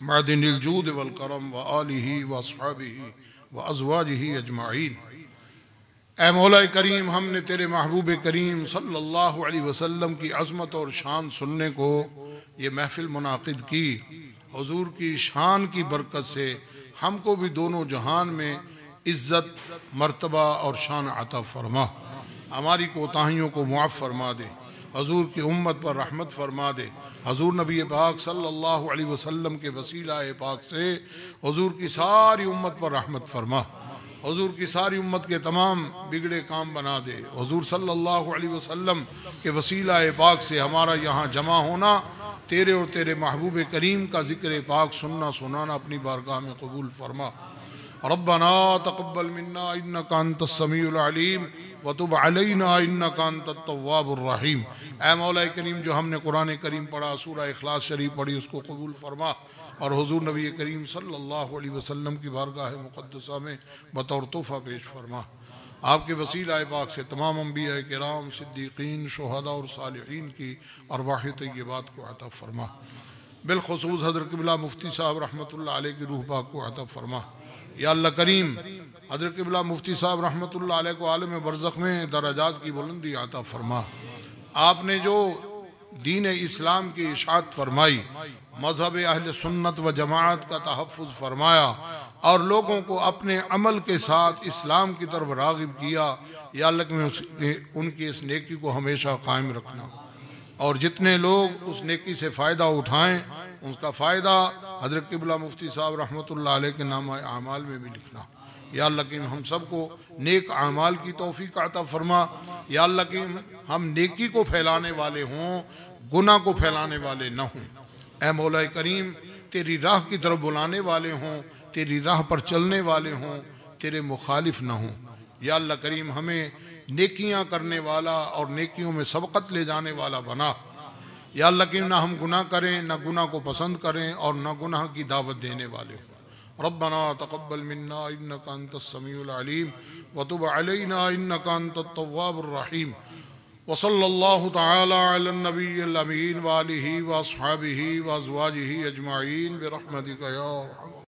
मअदिनिल जूद वल करम व आलिही व अस्हाबिही व अज़वाजिही अजमाइन। ऐ मौला करीम, हमने तेरे महबूब करीम सल्लल्लाहु अलैहि वसल्लम की अज़मत और शान सुनने को ये महफिल मुनाकिद की। हुजूर की शान की बरकत से हमको भी दोनों जहान में इज़्ज़त, मर्तबा और शान अता फरमा। हमारी कोताहियों को मुआफ़ फरमा दे। हुजूर की उम्मत पर रहमत फरमा दे। हुजूर नबी पाक सल्लल्लाहु अलैहि वसल्लम के वसीला पाक से हुजूर की सारी उम्मत पर रहमत फरमा। हुजूर की सारी उम्मत के तमाम बिगड़े काम बना दे। हुजूर सल्लल्लाहु अलैहि वसल्लम के वसीला पाक से हमारा यहाँ जमा होना, तेरे और तेरे महबूब करीम का ज़िक्र पाक सुनना सुनाना अपनी बारगाह में कबूल फरमा। रब्बना तक़ब्बल मिन्ना इन्नका अंतस समीउल अलीम व तुब अलैना इन्नका अंतत तव्वाबुर रहीम। ऐ मौला करीम, जो हमने कुरान करीम पढ़ा, सूरह इखलास शरीफ पढ़ी, उसको कबूल फरमा और हुजूर नबी करीम सल्लल्लाहु अलैहि वसल्लम की बारगाह मुक़द्दसा में बतौर तोहफ़ा पेश फरमा। आपके वसीला पाक से तमाम अंबिया किराम, सिद्दीकीन, शुहदा और सालिहीन की अरवाह तय्यबात को अता फरमा। बिलखुसूस हज़रत क़िबला मुफ्ती साहब रहमतुल्लाह अलैह की रूह पाक को अता फरमा। या अल्लाह करीम, हज़रत क़िबला मुफ्ती साहब रहमतुल्लाह अलैह को आलम बरज़ख में दराजात की बुलंदी अता फरमा। आपने जो दीन इस्लाम की इशाअत फरमाई, मज़हब अहले सुन्नत व जमाअत का तहफ़्फ़ुज़ फरमाया और लोगों को अपने अमल के साथ इस्लाम की तरफ राग़िब किया, या अल्लाह में उनकी इस नेकी को हमेशा कायम रखना और जितने लोग उस नेकी से फ़ायदा उठाएँ उसका फ़ायदा हज़रत क़िबला मुफ्ती साहब रहमतुल्लाह अलैह के नामा आमाल में भी लिखना। या अल्लाह की हम सबको नेक आमाल की तौफ़ीक़ अता फरमा। या अल्लाह की हम नेकी को फैलाने वाले हों, गुनाह को फैलाने वाले न हों। ऐ मौला करीम, तेरी राह की तरफ बुलाने वाले हों, तेरी राह पर चलने वाले हों, तेरे मुखालिफ न हों। या अल्लाह करीम, हमें नेकियां करने वाला और नेकियों में सबकत ले जाने वाला बना। या अल्लाह करीम, ना हम गुनाह करें, ना गुनाह को पसंद करें और ना गुनाह की दावत देने वाले हों। रब्बना तक़ब्बल मिन्ना इन्नका अंतस समीउल अलीम व तुब अलैना इन्नका अंतत तव्वाबुर रहीम। वसल्लल्लाहु तआला अला नबिय्यिल अमीन व आलिहि व अस्हाबिहि व अज़वाजिहि अजमाइन बिरहमतिका या